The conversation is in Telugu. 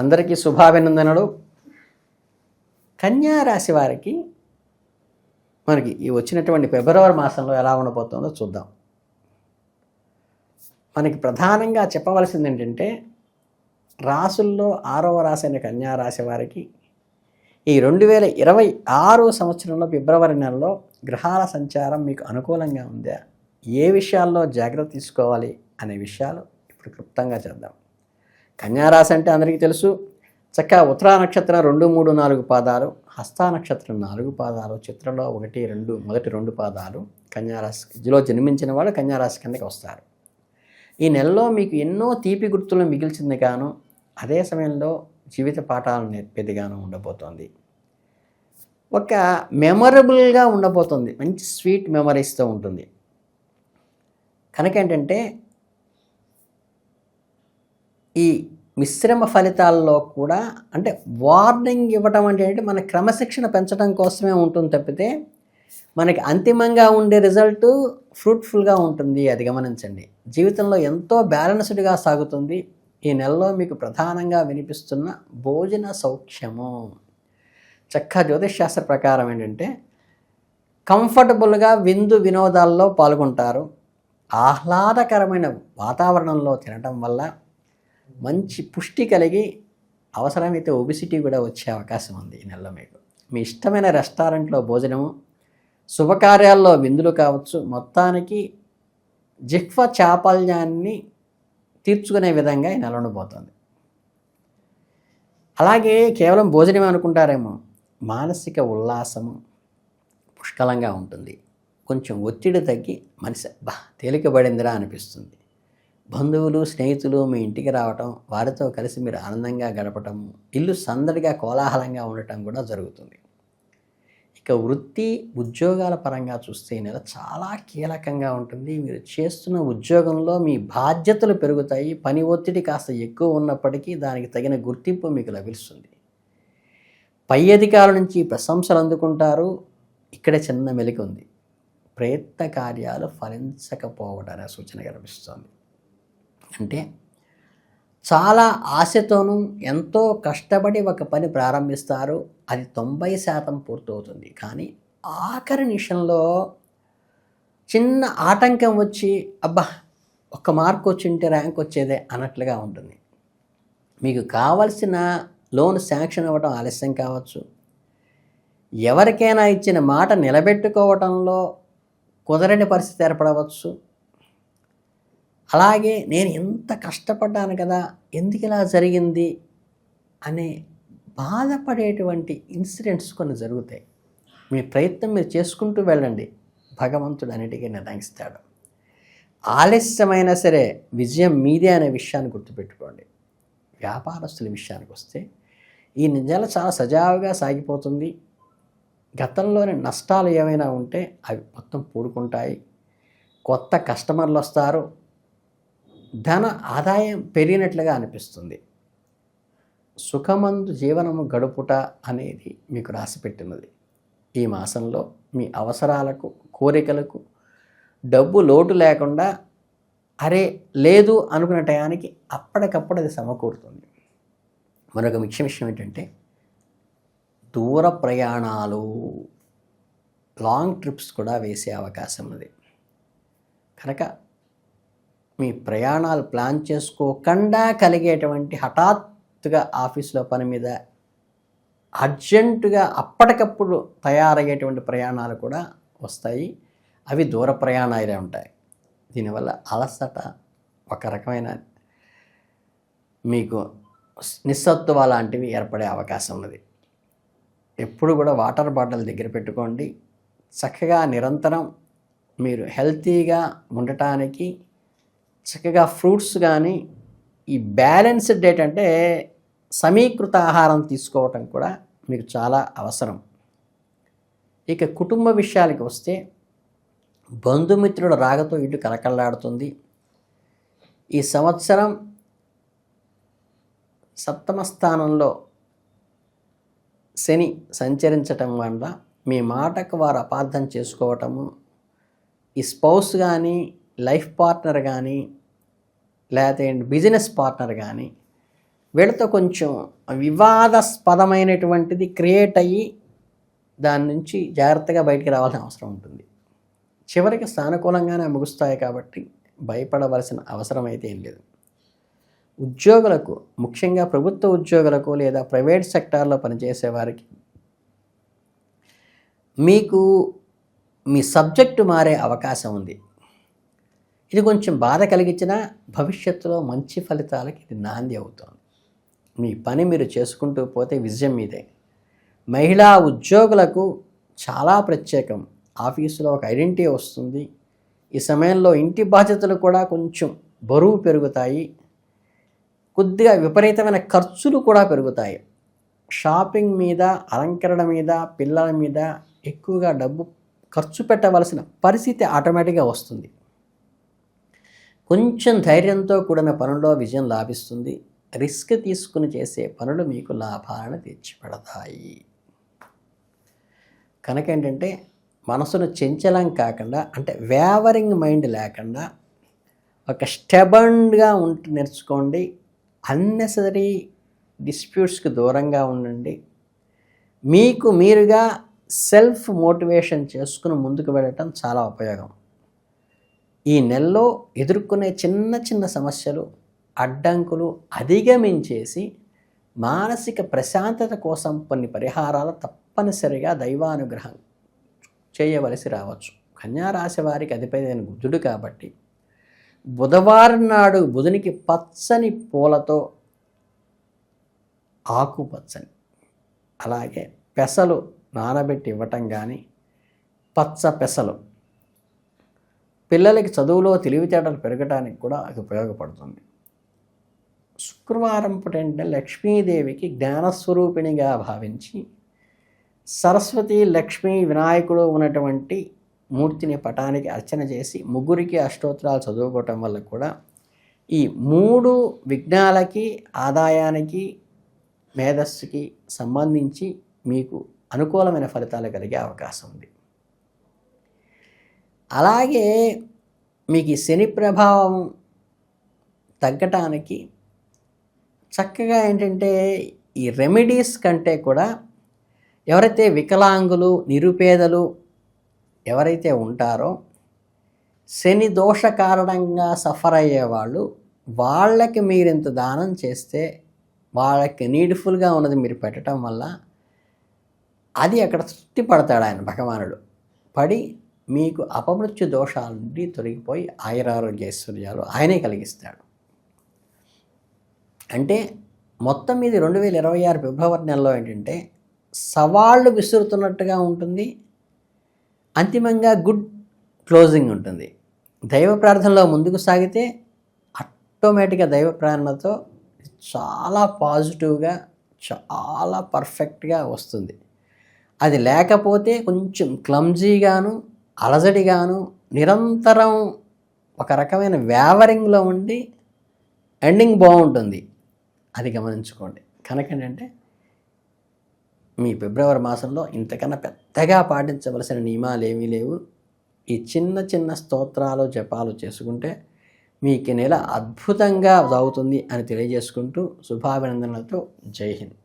అందరికీ శుభాభినందనలు. కన్యా రాశి వారికి మనకి ఈ వచ్చినటువంటి ఫిబ్రవరి మాసంలో ఎలా ఉండబోతుందో చూద్దాం. మనకి ప్రధానంగా చెప్పవలసింది ఏంటంటే, రాసుల్లో 6వ రాశి అయిన కన్యా రాశి వారికి ఈ 2026 సంవత్సరంలో ఫిబ్రవరి నెలలో గ్రహాల సంచారం మీకు అనుకూలంగా ఉందా, ఏ విషయాల్లో జాగ్రత్త తీసుకోవాలి అనే విషయాలు ఇప్పుడు క్లుప్తంగా చేద్దాం. కన్యారాశి అంటే అందరికీ తెలుసు, చక్కగా ఉత్తరా నక్షత్రం 2, 3, 4 పాదాలు, హస్తా నక్షత్రం 4 పాదాలు, చిత్రలో 1, 2 మొదటి 2 పాదాలు కన్యారాశిలో జన్మించిన వాళ్ళు కన్యారాశి కిందకి వస్తారు. ఈ నెలలో మీకు ఎన్నో తీపి గుర్తులు మిగిల్చింది గాను, అదే సమయంలో జీవిత పాఠాలను నేర్పేదిగాను ఉండబోతోంది. ఒక మెమొరబుల్గా ఉండబోతుంది, మంచి స్వీట్ మెమరీస్తో ఉంటుంది. కనుక ఏంటంటే, ఈ మిశ్రమ ఫలితాల్లో కూడా అంటే వార్నింగ్ ఇవ్వటం అంటే ఏంటి, మన క్రమశిక్షణ పెంచడం కోసమే ఉంటుంది తప్పితే మనకి అంతిమంగా ఉండే రిజల్ట్ ఫ్రూట్ఫుల్గా ఉంటుంది. అది గమనించండి. జీవితంలో ఎంతో బ్యాలెన్స్డ్గా సాగుతుంది. ఈ నెలలో మీకు ప్రధానంగా వినిపిస్తున్న భోజన సౌఖ్యము. చక్కగా జ్యోతిష్ శాస్త్ర ప్రకారం ఏంటంటే, కంఫర్టబుల్గా విందు వినోదాల్లో పాల్గొంటారు. ఆహ్లాదకరమైన వాతావరణంలో తినటం వల్ల మంచి పుష్టి కలిగి అవసరమైతే ఒబిసిటీ కూడా వచ్చే అవకాశం ఉంది ఈ నెలలో మీకు. మీ ఇష్టమైన రెస్టారెంట్లో భోజనము, శుభకార్యాల్లో విందులు కావచ్చు, మొత్తానికి జిహ్వ చాపల్యాన్ని తీర్చుకునే విధంగా ఈ నెల ఉండబోతోంది. అలాగే కేవలం భోజనం అనుకుంటారేమో, మానసిక ఉల్లాసము పుష్కలంగా ఉంటుంది. కొంచెం ఒత్తిడి తగ్గి మనిషి తేలికబడిందిరా అనిపిస్తుంది. బంధువులు, స్నేహితులు మీ ఇంటికి రావటం, వారితో కలిసి మీరు ఆనందంగా గడపటం, ఇల్లు సందడిగా కోలాహలంగా ఉండటం కూడా జరుగుతుంది. ఇక వృత్తి ఉద్యోగాల పరంగా చూస్తే ఈ నెల చాలా కీలకంగా ఉంటుంది. మీరు చేస్తున్న ఉద్యోగంలో మీ బాధ్యతలు పెరుగుతాయి. పని ఒత్తిడి కాస్త ఎక్కువ ఉన్నప్పటికీ దానికి తగిన గుర్తింపు మీకు లభిస్తుంది. పై అధికారుల నుంచి ప్రశంసలు అందుకుంటారు. ఇక్కడే చిన్న మెలిక ఉంది, ప్రయత్న కార్యాలు ఫలించకపోవడానికి సూచన కనిపిస్తుంది. అంటే చాలా ఆశతోనూ ఎంతో కష్టపడి ఒక పని ప్రారంభిస్తారు, అది 90% పూర్తవుతుంది. కానీ ఆఖరి నిమిషంలో చిన్న ఆటంకం వచ్చి ఒక్క మార్క్ వచ్చింటే ర్యాంక్ వచ్చేదే అన్నట్లుగా ఉంటుంది. మీకు కావలసిన లోన్ శాంక్షన్ అవ్వడం ఆలస్యం కావచ్చు. ఎవరికైనా ఇచ్చిన మాట నిలబెట్టుకోవడంలో కుదరని పరిస్థితి ఏర్పడవచ్చు. అలాగే నేను ఎంత కష్టపడ్డాను కదా, ఎందుకు ఇలా జరిగింది అనే బాధపడేటువంటి ఇన్సిడెంట్స్ కొన్ని జరుగుతాయి. మీ ప్రయత్నం మీరు చేసుకుంటూ వెళ్ళండి, భగవంతుడు అన్నిటికీ నిర్ణయిస్తాడు. ఆలస్యమైనా సరే విజయం మీదే అనే విషయాన్ని గుర్తుపెట్టుకోండి. వ్యాపారస్తుల విషయానికి వస్తే ఈ నెల చాలా సజావుగా సాగిపోతుంది. గతంలోని నష్టాలు ఏమైనా ఉంటే అవి మొత్తం పూడుకుంటాయి. కొత్త కస్టమర్లు వస్తారు. ధన ఆదాయం పెరిగినట్లుగా అనిపిస్తుంది. సుఖమందు జీవనము గడుపుట అనేది మీకు రాసిపెట్టినది. ఈ మాసంలో మీ అవసరాలకు, కోరికలకు డబ్బు లోటు లేకుండా లేదు అనుకునే టయానికి అప్పటికప్పుడు అది సమకూరుతుంది. మరొక ముఖ్య విషయం ఏంటంటే, దూర ప్రయాణాలు, లాంగ్ ట్రిప్స్ కూడా వేసే అవకాశం ఉంది. కనుక మీ ప్రయాణాలు ప్లాన్ చేసుకోకుండా కలిగేటువంటి హఠాత్తుగా ఆఫీసులో పని మీద అర్జెంటుగా అప్పటికప్పుడు తయారయ్యేటువంటి ప్రయాణాలు కూడా వస్తాయి. అవి దూర ప్రయాణాలే ఉంటాయి. దీనివల్ల అలసట, ఒక రకమైన మీకు నిస్సత్తువ లాంటివి ఏర్పడే అవకాశం ఉన్నది. ఎప్పుడు కూడా వాటర్ బాటిల్ దగ్గర పెట్టుకోండి. చక్కగా నిరంతరం మీరు హెల్తీగా ఉండటానికి చక్కగా ఫ్రూట్స్ కానీ, ఈ బ్యాలెన్స్డ్ డైట్ అంటే సమీకృత ఆహారం తీసుకోవటం కూడా మీకు చాలా అవసరం. ఇక కుటుంబ విషయాలకు వస్తే బంధుమిత్రుల రాకతో ఇటు కలకల్లాడుతుంది. ఈ సంవత్సరం 7వ స్థానంలో శని సంచరించటం వల్ల మీ మాటకు వారు అపార్థం చేసుకోవటము, ఈ స్పౌస్ కానీ, లైఫ్ పార్ట్నర్ కానీ, లేకపోతే బిజినెస్ పార్ట్నర్ కానీ వీళ్ళతో కొంచెం వివాదాస్పదమైనటువంటిది క్రియేట్ అయ్యి దాని నుంచి జాగ్రత్తగా బయటికి రావాల్సిన అవసరం ఉంటుంది. చివరికి సానుకూలంగానే ముగుస్తాయి కాబట్టి భయపడవలసిన అవసరం అయితే ఏం లేదు. ఉద్యోగులకు, ముఖ్యంగా ప్రభుత్వ ఉద్యోగులకు లేదా ప్రైవేట్ సెక్టార్లో పనిచేసే వారికి మీకు మీ సబ్జెక్టు మారే అవకాశం ఉంది. ఇది కొంచెం బాధ కలిగించినా భవిష్యత్తులో మంచి ఫలితాలకి ఇది నాంది అవుతుంది. మీ పని మీరు చేసుకుంటూ పోతే విజయం మీదే. మహిళా ఉద్యోగులకు చాలా ప్రత్యేకం. ఆఫీసులో ఒక ఐడెంటిటీ వస్తుంది. ఈ సమయంలో ఇంటి బాధ్యతలు కూడా కొంచెం బరువు పెరుగుతాయి. కొద్దిగా విపరీతమైన ఖర్చులు కూడా పెరుగుతాయి. షాపింగ్ మీద, అలంకరణ మీద, పిల్లల మీద ఎక్కువగా డబ్బు ఖర్చు పెట్టవలసిన పరిస్థితి ఆటోమేటిక్గా వస్తుంది. కొంచెం ధైర్యంతో కూడిన పనుల్లో విజయం లాభిస్తుంది. రిస్క్ తీసుకుని చేసే పనులు మీకు లాభాలను తెచ్చిపెడతాయి. కనుక ఏంటంటే మనసును చంచలం కాకుండా, అంటే వేవరింగ్ మైండ్ లేకుండా ఒక స్టెబర్న్గా ఉంటూ నేర్చుకోండి. అన్నెసరీ డిస్ప్యూట్స్కి దూరంగా ఉండండి. మీకు మీరుగా సెల్ఫ్ మోటివేషన్ చేసుకుని ముందుకు వెళ్ళటం చాలా ఉపయోగం. ఈ నెలలో ఎదుర్కొనే చిన్న చిన్న సమస్యలు, అడ్డంకులు అధిగమించేసి మానసిక ప్రశాంతత కోసం కొన్ని పరిహారాలు తప్పనిసరిగా దైవానుగ్రహం చేయవలసి రావచ్చు. కన్యారాశి వారికి అధిపతి బుధుడు కాబట్టి బుధవారం నాడు బుధునికి పచ్చని పూలతో, ఆకుపచ్చని, అలాగే పెసలు నానబెట్టి ఇవ్వటం కానీ, పచ్చ పెసలు పిల్లలకి చదువులో తెలివితేటలు పెరగడానికి కూడా అది ఉపయోగపడుతుంది. శుక్రవారం పూట అంటే లక్ష్మీదేవికి జ్ఞానస్వరూపిణిగా భావించి సరస్వతి, లక్ష్మీ, వినాయకుడు ఉన్నటువంటి మూర్తిని పటానికి అర్చన చేసి ముగ్గురికి అష్టోత్తరాలు చదువుకోవటం వల్ల కూడా ఈ 3 విఘ్నాలకి, ఆదాయానికి, మేధస్సుకి సంబంధించి మీకు అనుకూలమైన ఫలితాలు కలిగే అవకాశం ఉంది. అలాగే మీకు ఈ శని ప్రభావం తగ్గటానికి చక్కగా ఏంటంటే ఈ రెమెడీస్ కంటే కూడా ఎవరైతే వికలాంగులు, నిరుపేదలు ఎవరైతే ఉంటారో, శని దోష కారణంగా సఫర్ అయ్యేవాళ్ళు, వాళ్ళకి మీరు ఇంత దానం చేస్తే, వాళ్ళకి నీడ్ఫుల్గా ఉన్నది మీరు పెట్టడం వల్ల అది అక్కడ తృప్తి పడతాడు ఆయన భగవానుడు. పడి మీకు అపమృత్యు దోషాల నుండి తొలగిపోయి ఆయురారోగ్య ఐశ్వర్యాలు ఆయనే కలిగిస్తాడు. అంటే మొత్తం ఇది 2026 ఫిబ్రవరి నెలలో ఏంటంటే సవాళ్ళు విసురుతున్నట్టుగా ఉంటుంది. అంతిమంగా గుడ్ క్లోజింగ్ ఉంటుంది. దైవ ప్రార్థనలో ముందుకు సాగితే ఆటోమేటిక్గా దైవ ప్రార్థనతో చాలా పాజిటివ్గా, చాలా పర్ఫెక్ట్గా వస్తుంది. అది లేకపోతే కొంచెం క్లమ్జీగాను, అలజడిగాను, నిరంతరం ఒక రకమైన వేవరింగ్లో ఉండి ఎండింగ్ బాగుంటుంది. అది గమనించుకోండి. కనుక ఏంటంటే మీ ఫిబ్రవరి మాసంలో ఇంతకన్నా పెద్దగా పాటించవలసిన నియమాలు ఏమీ లేవు. ఈ చిన్న చిన్న స్తోత్రాలు, జపాలు చేసుకుంటే మీకు నెల అద్భుతంగా అవుతుంది అని తెలియజేసుకుంటూ శుభాభినందనలతో జై హింద్.